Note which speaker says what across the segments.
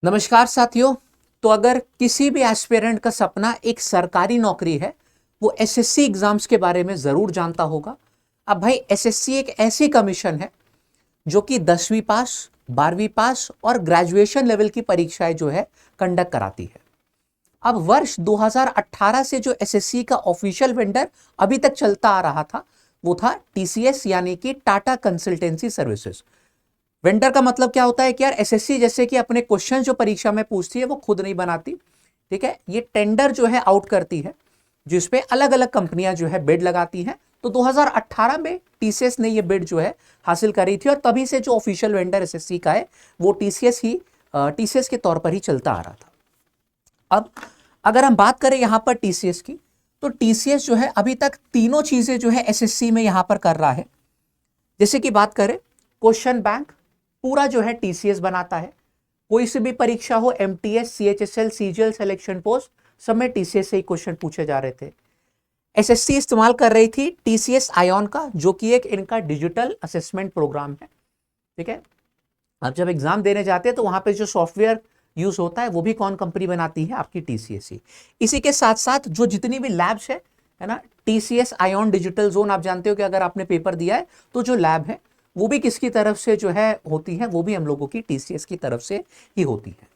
Speaker 1: नमस्कार साथियों। तो अगर किसी भी एस्पिरेंट का सपना एक सरकारी नौकरी है, वो एसएससी एग्जाम्स के बारे में जरूर जानता होगा। अब भाई एसएससी एक ऐसी कमीशन है जो कि 10वीं पास, 12वीं पास और ग्रेजुएशन लेवल की परीक्षाएं जो है कंडक्ट कराती है। अब वर्ष 2018 से जो एसएससी का ऑफिशियल वेंडर अभी तक चलता आ रहा था वो था टीसीएस यानी कि टाटा कंसल्टेंसी सर्विसेज। वेंडर का मतलब क्या होता है कि यार एसएससी जैसे कि अपने क्वेश्चन जो परीक्षा में पूछती है वो खुद नहीं बनाती, ठीक है। ये टेंडर जो है आउट करती है जिसपे अलग अलग कंपनियां जो है बिड लगाती हैं। तो 2018 में टीसीएस ने ये बिड जो है हासिल करी थी और तभी से जो ऑफिशियल वेंडर एसएससी का है वो टीसीएस के तौर पर ही चलता आ रहा था। अब अगर हम बात करें यहां पर टीसीएस की, तो टीसीएस जो है अभी तक तीनों चीजें जो है एसएससी में यहां पर कर रहा है। जैसे कि बात करें क्वेश्चन बैंक पूरा जो है टीसीएस बनाता है। कोई सी भी परीक्षा हो, MTS, CHSL, CGL, selection post, सब में टीसीएस से ही क्वेश्चन पूछे जा रहे थे। एसएससी इस्तेमाल कर रही थी टीसीएस आयोन का, जो कि एक इनका डिजिटल असेसमेंट प्रोग्राम है, ठीक है। अब जब एग्जाम देने जाते हैं तो वहां पे जो सॉफ्टवेयर यूज होता है वो भी कौन कंपनी बनाती है? आपकी टीसीएस ही। इसी के साथ साथ जो जितनी भी लैब्स है ना, टीसीएस आयोन डिजिटल जोन, आप जानते हो कि अगर आपने पेपर दिया है तो जो लैब है वो भी किसकी तरफ से जो है होती है? वो भी हम लोगों की टीसीएस की तरफ से ही होती है।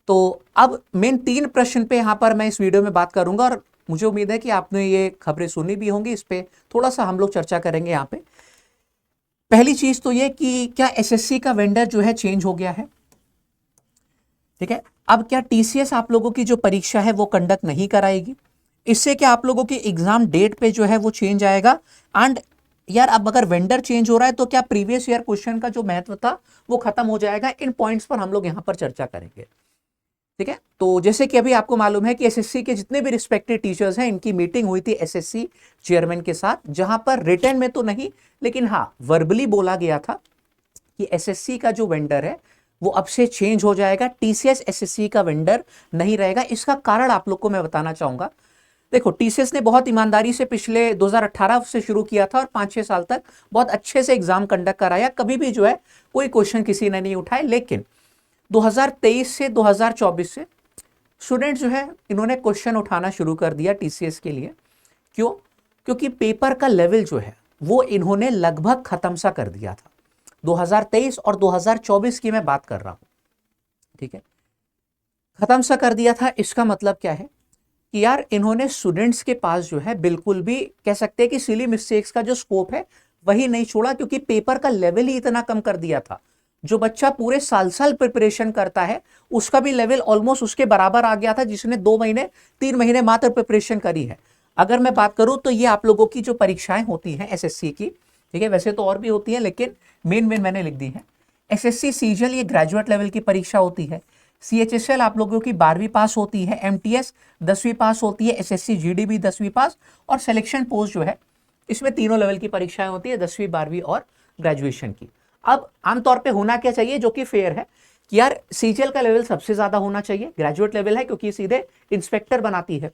Speaker 1: तो अब मेन 3 प्रश्न पे यहां पर मैं इस वीडियो में बात करूंगा और मुझे उम्मीद है कि आपने ये खबरें सुनी भी होंगी। इस पे थोड़ा सा हम लोग चर्चा करेंगे यहाँ पे। पहली चीज तो ये कि क्या एसएससी का वेंडर जो है चेंज हो गया है, ठीक है। अब क्या टीसीएस आप लोगों की जो परीक्षा है वो कंडक्ट नहीं कराएगी? इससे क्या आप लोगों की एग्जाम डेट पे जो है वो चेंज आएगा? एंड यार अब अगर वेंडर चेंज हो रहा है तो क्या प्रीवियस ईयर क्वेश्चन का जो महत्व था वो खत्म हो जाएगा? इन पॉइंट्स पर हम लोग यहां पर चर्चा करेंगे, ठीक है। तो जैसे कि अभी आपको मालूम है कि एसएससी के जितने भी रिस्पेक्टेड टीचर्स हैं, इनकी मीटिंग हुई थी एसएससी चेयरमैन के साथ, जहां पर रिटन में तो नहीं लेकिन हाँ वर्बली बोला गया था कि एसएससी का जो वेंडर है वो अब से चेंज हो जाएगा, टीसीएस एसएससी का वेंडर नहीं रहेगा। इसका कारण आप लोग को मैं बताना चाहूंगा। देखो, टीसीएस ने बहुत ईमानदारी से पिछले 2018 से शुरू किया था और 5-6 साल तक बहुत अच्छे से एग्जाम कंडक्ट कराया, कभी भी जो है कोई क्वेश्चन किसी ने नहीं उठाए। लेकिन 2023 से 2024 से स्टूडेंट जो है इन्होंने क्वेश्चन उठाना शुरू कर दिया टीसीएस के लिए। क्यों? क्योंकि पेपर का लेवल जो है वो इन्होंने लगभग खत्म सा कर दिया था। 2023 और 2024 की मैं बात कर रहा हूं, ठीक है। खत्म सा कर दिया था, इसका मतलब क्या है कि यार इन्होंने स्टूडेंट्स के पास जो है बिल्कुल भी कह सकते हैं कि सिली मिस्टेक्स का जो स्कोप है वही नहीं छोड़ा, क्योंकि पेपर का लेवल ही इतना कम कर दिया था। जो बच्चा पूरे साल साल प्रिपरेशन करता है उसका भी लेवल ऑलमोस्ट उसके बराबर आ गया था जिसने 2 महीने 3 महीने मात्र प्रिपरेशन करी है। अगर मैं बात करूं तो ये आप लोगों की जो परीक्षाएं होती हैं एसएससी की, ठीक है, वैसे तो और भी होती है लेकिन मेन मैंने लिख दी है। एसएससी सीजीएल ये ग्रेजुएट लेवल की परीक्षा होती है। सीएचएसएल आप लोगों की 12वीं पास होती है। एमटीएस 10वीं पास होती है। एसएससी जीडी भी 10वीं पास। और सिलेक्शन पोस्ट जो है इसमें तीनों लेवल की परीक्षाएं होती है, 10वीं 12वीं और ग्रेजुएशन की। अब आमतौर पे होना क्या चाहिए जो कि फेयर है कि यार सीजीएल का लेवल सबसे ज्यादा होना चाहिए, ग्रेजुएट लेवल है क्योंकि सीधे इंस्पेक्टर बनाती है।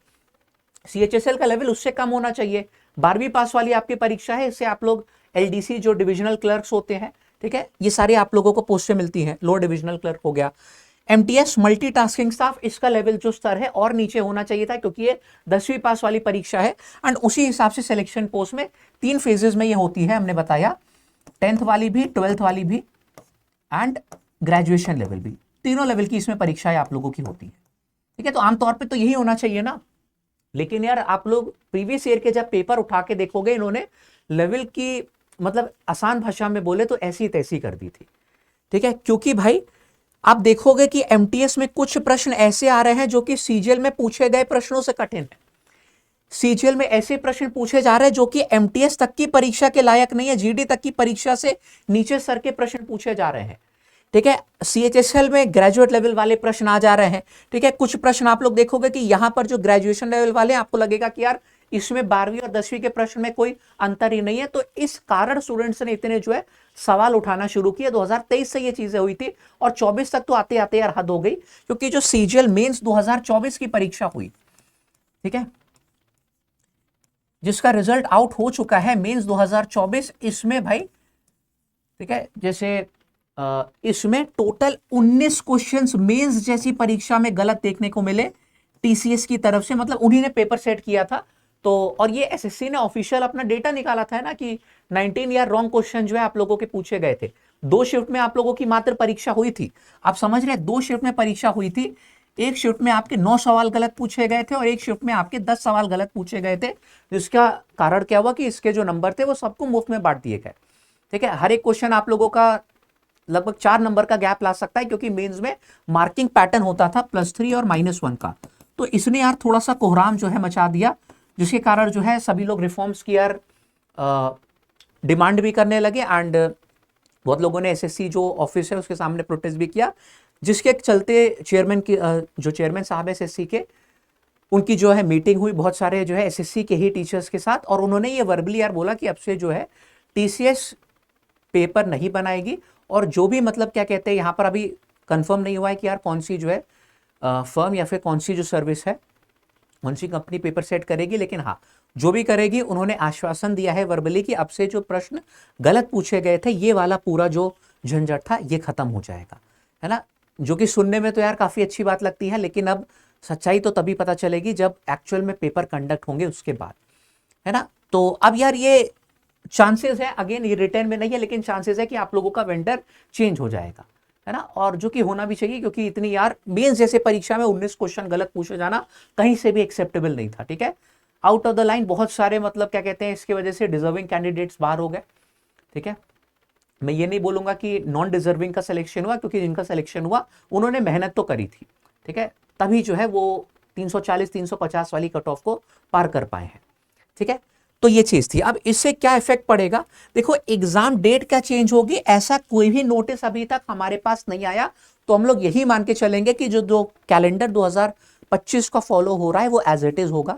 Speaker 1: सीएचएसएल का लेवल उससे कम होना चाहिए। 12वीं पास वाली आपकी परीक्षा है, इससे आप लोग एलडीसी जो डिविजनल क्लर्क्स होते हैं, ठीक है, ये सारे आप लोगों को पोस्टें मिलती हैं। लो डिविजनल क्लर्क हो गया। एमटीएस मल्टीटास्किंग स्टाफ, इसका लेवल जो स्तर है और नीचे होना चाहिए था क्योंकि ये 10वीं पास वाली परीक्षा है। एंड उसी हिसाब से सिलेक्शन पोस्ट में 3 फेजेस में ये होती है, हमने बताया 10th वाली भी, 12th वाली भी एंड ग्रेजुएशन लेवल भी। तीनों लेवल की इसमें परीक्षाएं आप लोगों की होती है, ठीक है। तो आमतौर पर तो यही होना चाहिए ना। लेकिन यार आप लोग प्रीवियस ईयर के जब पेपर उठा के देखोगे, इन्होंने लेवल की मतलब आसान भाषा में बोले तो ऐसी तैसी कर दी थी, ठीक है। क्योंकि भाई आप देखोगे कि एमटीएस में कुछ प्रश्न ऐसे आ रहे हैं जो कि सीजीएल में पूछे गए प्रश्नों से कठिन है। सीजीएल में ऐसे प्रश्न पूछे जा रहे हैं जो कि एमटीएस तक की परीक्षा के लायक नहीं है, जीडी तक की परीक्षा से नीचे स्तर के प्रश्न पूछे जा रहे हैं, ठीक है। सीएचएसएल में ग्रेजुएट लेवल वाले प्रश्न आ जा रहे हैं, ठीक है। कुछ प्रश्न आप लोग देखोगे कि यहां पर जो ग्रेजुएशन लेवल वाले हैं, आपको लगेगा कि यार इसमें 12वीं और 10वीं के प्रश्न में कोई अंतर ही नहीं है। तो इस कारण स्टूडेंट्स ने इतने जो है सवाल उठाना शुरू किए। 2023 से ये चीजें हुई थी और 24 तक तो आते आते यार हद हो गई, क्योंकि जो सीजीएल मेंस 2024 की परीक्षा हुई, ठीक है, जिसका रिजल्ट आउट हो चुका है मेंस 2024, इसमें भाई, ठीक है, जैसे इसमें टोटल 19 क्वेश्चंस मेंस जैसी परीक्षा में गलत देखने को मिले टीसीएस की तरफ से, मतलब उन्हीं ने पेपर सेट किया था। तो और ये एसएससी ने ऑफिशियल अपना डेटा निकाला था ना कि 19 या रॉन्ग क्वेश्चन जो है आप लोगों के पूछे गए थे। 2 शिफ्ट में आप लोगों की मात्र परीक्षा हुई थी। आप समझ रहे हैं, 2 शिफ्ट में परीक्षा हुई थी। एक शिफ्ट में आपके 9 सवाल गलत पूछे गए थे और एक शिफ्ट में आपके 10 सवाल गलत पूछे गए थे, जिसका कारण क्या हुआ कि इसके जो नंबर थे वो सबको मुफ्त में बांट दिए गए। ठीक है, हर एक क्वेश्चन आप लोगों का लगभग 4 नंबर का गैप ला सकता है, क्योंकि मेंस में मार्किंग पैटर्न होता था +3 और -1 का। तो इसने यार थोड़ा सा कोहराम जो है मचा दिया, जिसके कारण जो है सभी लोग रिफॉर्म्स की यार डिमांड भी करने लगे। एंड बहुत लोगों ने एसएससी जो ऑफिस है उसके सामने प्रोटेस्ट भी किया, जिसके चलते चेयरमैन की जो चेयरमैन साहब है एसएससी के, उनकी जो है मीटिंग हुई बहुत सारे जो है एसएससी के ही टीचर्स के साथ, और उन्होंने ये वर्बली यार बोला कि अब से जो है टीसीएस पेपर नहीं बनाएगी। और जो भी मतलब क्या कहते हैं, यहाँ पर अभी कंफर्म नहीं हुआ है कि यार कौन सी जो है फर्म या फिर कौन सी जो सर्विस है, कौन सी कंपनी पेपर सेट करेगी, लेकिन हाँ जो भी करेगी उन्होंने आश्वासन दिया है वर्बली कि अब से जो प्रश्न गलत पूछे गए थे, ये वाला पूरा जो झंझट था ये खत्म हो जाएगा, है ना। जो कि सुनने में तो यार काफी अच्छी बात लगती है, लेकिन अब सच्चाई तो तभी पता चलेगी जब एक्चुअल में पेपर कंडक्ट होंगे उसके बाद, है ना। तो अब यार ये चांसेस है, अगेन ये रिटर्न में नहीं है, लेकिन चांसेस है कि आप लोगों का वेंडर चेंज हो जाएगा, है ना। और जो कि होना भी चाहिए, क्योंकि इतनी यार मेंस जैसे परीक्षा में 19 क्वेश्चन गलत पूछे जाना कहीं से भी एक्सेप्टेबल नहीं था। ठीक है, आउट ऑफ द लाइन बहुत सारे मतलब क्या कहते हैं, इसकी वजह से डिजर्विंग कैंडिडेट्स बाहर हो गए। ठीक है, मैं ये नहीं बोलूंगा कि नॉन डिजर्विंग का सिलेक्शन हुआ, क्योंकि जिनका सिलेक्शन हुआ उन्होंने मेहनत तो करी थी। ठीक है, तभी जो है वो 340 350 वाली कट ऑफ को पार कर पाए हैं। ठीक है, तो ये चीज थी। अब इससे क्या इफेक्ट पड़ेगा, देखो एग्जाम डेट क्या चेंज होगी, ऐसा कोई भी नोटिस अभी तक हमारे पास नहीं आया। तो हम लोग यही मान के चलेंगे कि जो कैलेंडर 2025 का फॉलो हो रहा है वो एज इट इज होगा।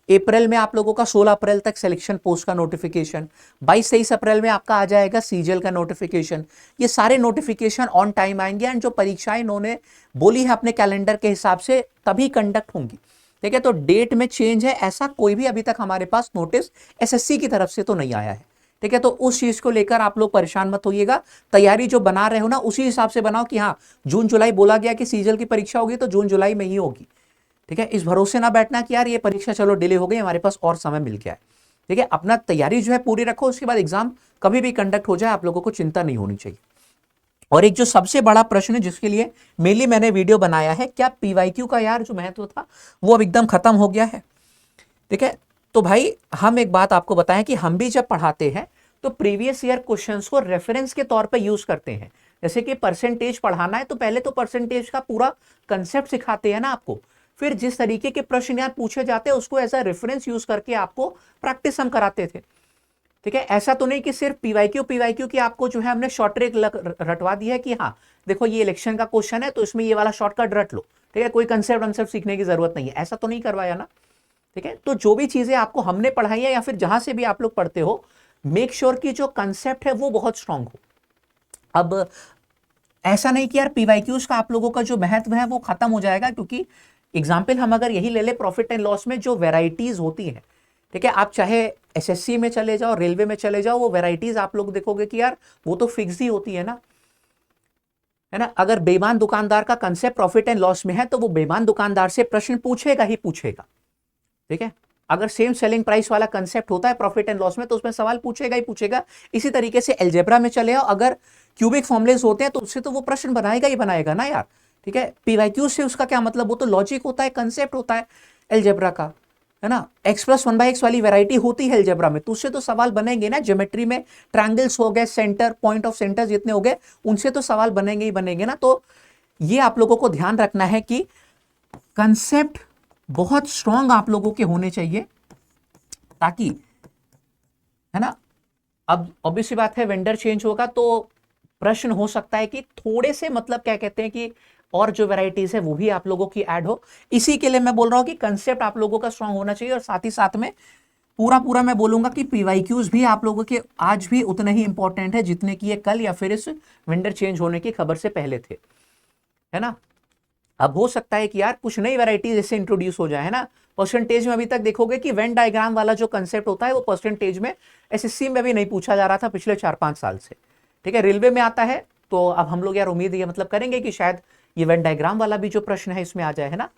Speaker 1: अप्रैल में आप लोगों का 16 अप्रैल तक सिलेक्शन पोस्ट का नोटिफिकेशन, 22-23 अप्रैल में आपका आ जाएगा सीजीएल का नोटिफिकेशन। ये सारे नोटिफिकेशन ऑन टाइम आएंगे, एंड जो परीक्षाएं इन्होंने बोली है अपने कैलेंडर के हिसाब से तभी कंडक्ट होंगी। ठीक है, तो डेट में चेंज है ऐसा कोई भी अभी तक हमारे पास नोटिस एसएससी की तरफ से तो नहीं आया है। ठीक है, तो उस चीज को लेकर आप लोग परेशान मत होइएगा। तैयारी जो बना रहे हो ना उसी हिसाब से बनाओ कि हाँ जून जुलाई बोला गया कि सीजीएल की परीक्षा होगी तो जून जुलाई में ही होगी। ठीक है, इस भरोसे ना बैठना कि यार ये परीक्षा चलो डिले हो गई, हमारे पास और समय मिल गया है। ठीक है, अपना तैयारी जो है पूरी रखो, उसके बाद एग्जाम कभी भी कंडक्ट हो जाए आप लोगों को चिंता नहीं होनी चाहिए। और एक जो सबसे बड़ा प्रश्न है जिसके लिए मेनली मैंने वीडियो बनाया है, क्या पीवाईक्यू का यार जो महत्व था वो अब एकदम खत्म हो गया है। ठीक है, तो भाई हम एक बात आपको बताएं कि हम भी जब पढ़ाते हैं तो प्रीवियस ईयर क्वेश्चंस को रेफरेंस के तौर पे यूज करते हैं। जैसे कि परसेंटेज पढ़ाना है तो पहले तो परसेंटेज का पूरा कंसेप्ट सिखाते हैं ना आपको, फिर जिस तरीके के प्रश्न यार पूछे जाते हैं उसको एज अ रेफरेंस यूज करके आपको प्रैक्टिस हम कराते थे। ठीक है, ऐसा तो नहीं कि सिर्फ पीवाईक्यू की आपको जो है हमने शॉर्ट ट्रिक रटवा दी है कि हाँ देखो ये इलेक्शन का क्वेश्चन है तो इसमें ये वाला शॉर्टकट रट लो। ठीक है, कोई कंसेप्ट सीखने की जरूरत नहीं है, ऐसा तो नहीं करवाया ना। ठीक है, तो जो भी चीजें आपको हमने पढ़ाई है या फिर जहां से भी आप लोग पढ़ते हो, मेक श्योर कि जो कंसेप्ट है वो बहुत स्ट्रांग हो। अब ऐसा नहीं कि यार पीवाईक्यूज का आप लोगों का जो महत्व है वो खत्म हो जाएगा, क्योंकि एग्जाम्पल हम अगर यही ले ले प्रॉफिट एंड लॉस में जो वेराइटीज होती हैं, ठीक है, आप चाहे एसएससी में चले जाओ रेलवे में चले जाओ, वो वेराइटीज आप लोग देखोगे कि यार वो तो फिक्स ही होती है ना, है ना। अगर बेईमान दुकानदार का कंसेप्ट प्रॉफिट एंड लॉस में है तो वो बेईमान दुकानदार से प्रश्न पूछेगा ही पूछेगा। ठीक है, अगर सेम सेलिंग प्राइस वाला कंसेप्ट होता है प्रॉफिट एंड लॉस में तो उसमें सवाल पूछेगा ही पूछेगा। इसी तरीके से अलजेब्रा में चले आओ, अगर क्यूबिक फॉर्मुलेस होते हैं तो उससे तो वो प्रश्न बनाएगा ही बनाएगा ना यार। ठीक है, पीवाईक्यू से उसका क्या मतलब, वो तो लॉजिक होता है, कंसेप्ट होता है अलजेब्रा का, है ना। x+1/x वाली वैरायटी होती है अलजेब्रा में, तो उससे तो सवाल बनेंगे ना। ज्योमेट्री में ट्रायंगल्स हो गए, सेंटर पॉइंट ऑफ सेंटर जितने हो गए, उनसे तो सवाल बनेंगे ही बनेंगे ना। तो ये आप लोगों को ध्यान रखना है कि कंसेप्ट बहुत स्ट्रांग आप लोगों के होने चाहिए, ताकि, है ना। अब ऑब्वियसली बात है वेंडर चेंज होगा तो प्रश्न हो सकता है कि थोड़े से मतलब क्या कहते हैं कि और जो वैरायटीज है वो भी आप लोगों की ऐड हो। इसी के लिए मैं बोल रहा हूं कि कंसेप्ट आप लोगों का स्ट्रांग होना चाहिए, और साथ ही साथ में पूरा मैं बोलूंगा कि पीवाईक्यूज भी आप लोगों के आज भी उतने ही इंपॉर्टेंट है जितने कि ये कल या फिर इस वेंडर चेंज होने की खबर से पहले थे, है ना। अब हो सकता है कि यार कुछ नई वैरायटी जैसे इंट्रोड्यूस हो जाए, है ना। परसेंटेज में अभी तक देखोगे कि वेन डायग्राम वाला जो कंसेप्ट होता है वो परसेंटेज में एसएससी में भी नहीं पूछा जा रहा था पिछले 4-5 साल से। ठीक है, रेलवे में आता है तो अब हम लोग यार उम्मीद ये मतलब करेंगे कि शायद ये वेन डायग्राम वाला भी जो प्रश्न है इसमें आ जाए, है ना।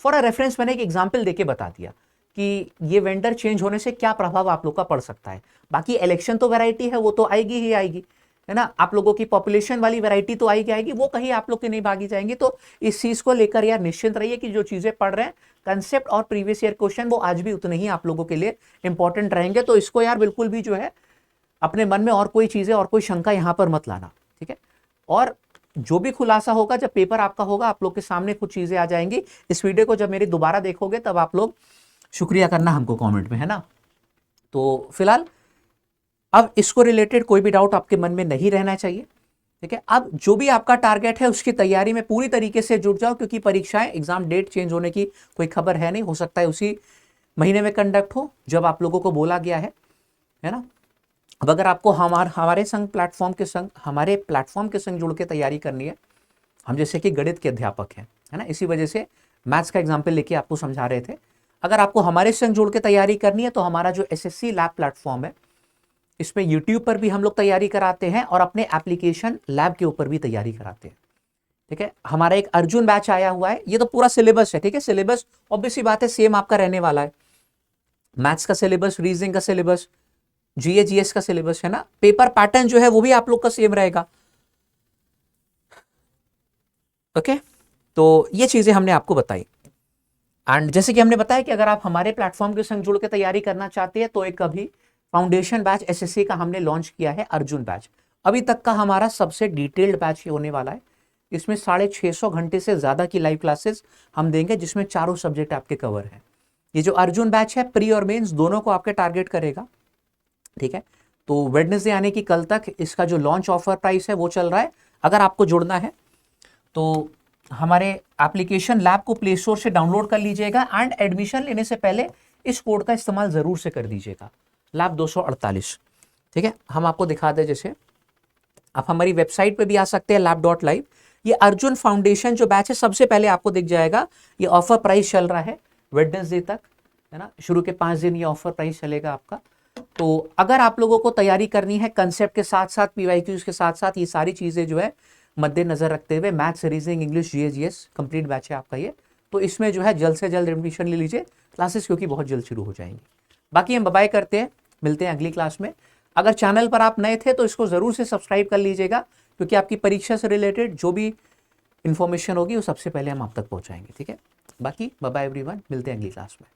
Speaker 1: फॉर अ रेफरेंस मैंने एक एग्जाम्पल देके बता दिया कि ये वेंडर चेंज होने से क्या प्रभाव आप लोग का पड़ सकता है। बाकी इलेक्शन तो वैरायटी है, वो तो आएगी ही आएगी, है ना। आप लोगों की पॉपुलेशन वाली वैरायटी तो आएगी आएगी, वो कहीं आप लोग की नहीं भागी जाएंगी। तो इस चीज को लेकर यार निश्चिंत रहिए कि जो चीजें पढ़ रहे हैं कंसेप्ट और प्रीवियस ईयर क्वेश्चन वो आज भी उतने ही आप लोगों के लिए इंपॉर्टेंट रहेंगे। तो इसको यार बिल्कुल भी जो है अपने मन में और कोई चीजें और कोई शंका यहां पर मत लाना, ठीक है। और जो भी खुलासा होगा जब पेपर आपका होगा, आप लोग के सामने कुछ चीजें आ जाएंगी। इस वीडियो को जब मेरी दोबारा देखोगे तब आप लोग शुक्रिया करना हमको कमेंट में, है ना। तो फिलहाल अब इसको रिलेटेड कोई भी डाउट आपके मन में नहीं रहना चाहिए, ठीक है। अब जो भी आपका टारगेट है उसकी तैयारी में पूरी तरीके से जुट जाओ, क्योंकि परीक्षाएं एग्जाम डेट चेंज होने की कोई खबर है नहीं, हो सकता है उसी महीने में कंडक्ट हो जब आप लोगों को बोला गया है ना। अब अगर आपको हमारे प्लेटफॉर्म के संग जुड़ के तैयारी करनी है, हम जैसे कि गणित के अध्यापक हैं, है ना, इसी वजह से मैथ्स का एग्जाम्पल लेके आपको समझा रहे थे। अगर आपको हमारे संग जुड़ के तैयारी करनी है तो हमारा जो एसएससी लैब प्लेटफॉर्म है, इसमें यूट्यूब पर भी हम लोग तैयारी कराते हैं और अपने एप्लीकेशन लैब के ऊपर भी तैयारी कराते हैं, ठीक है। हमारा एक अर्जुन बैच आया हुआ है, ये तो पूरा सिलेबस है, ठीक है। सिलेबस ऑब्वियस सी बात है सेम आपका रहने वाला है, मैथ्स का सिलेबस, रीजनिंग का सिलेबस, जीएस का सिलेबस, है ना। पेपर पैटर्न जो है वो भी आप लोग का सेम रहेगा, ओके। तो ये चीजें हमने आपको बताई। एंड जैसे कि हमने बताया कि अगर आप हमारे प्लेटफॉर्म के संग जुड़ के तैयारी करना चाहते हैं तो एक अभी फाउंडेशन बैच एसएससी का हमने लॉन्च किया है, अर्जुन बैच। अभी तक का हमारा सबसे डिटेल्ड बैच होने वाला है। इसमें 650 घंटे से ज्यादा की लाइव क्लासेस हम देंगे, जिसमें चारों सब्जेक्ट आपके कवर हैं। ये जो अर्जुन बैच है प्री और मेंस दोनों को आपके टारगेट करेगा, ठीक है। तो वेडनेसडे आने की कल तक इसका जो लॉन्च ऑफर प्राइस है वो चल रहा है। अगर आपको जुड़ना है तो हमारे एप्लीकेशन लैब को प्ले स्टोर से डाउनलोड कर लीजिएगा एंड एडमिशन लेने से पहले इस कोड का इस्तेमाल जरूर से कर दीजिएगा, लैब 248, ठीक है। हम आपको दिखा दें, जैसे आप हमारी वेबसाइट पे भी आ सकते हैं lab.live। ये अर्जुन फाउंडेशन जो बैच है सबसे पहले आपको दिख जाएगा। ये ऑफर प्राइस चल रहा है वेडनेसडे तक, है ना। शुरू के 5 दिन ये ऑफर प्राइस चलेगा आपका। तो अगर आप लोगों को तैयारी करनी है कंसेप्ट के साथ साथ, पीवाईक्यूज के साथ साथ, ये सारी चीजें जो है मद्देनजर रखते हुए, maths, reasoning, English, GS complete batch है आपका ये, तो इसमें जो है जल्द से जल्द एडमिशन ले लीजिए क्लासेस, क्योंकि बहुत जल्द शुरू हो जाएंगी। बाकी हम बाय करते हैं, मिलते हैं अगली क्लास में। अगर चैनल पर आप नए थे तो इसको जरूर से सब्सक्राइब कर लीजिएगा, क्योंकि आपकी परीक्षा से रिलेटेड जो भी इंफॉर्मेशन होगी वो सबसे पहले हम आप तक पहुंचाएंगे, ठीक है। बाकी बाय बाय एवरीवन, मिलते हैं अगली क्लास में।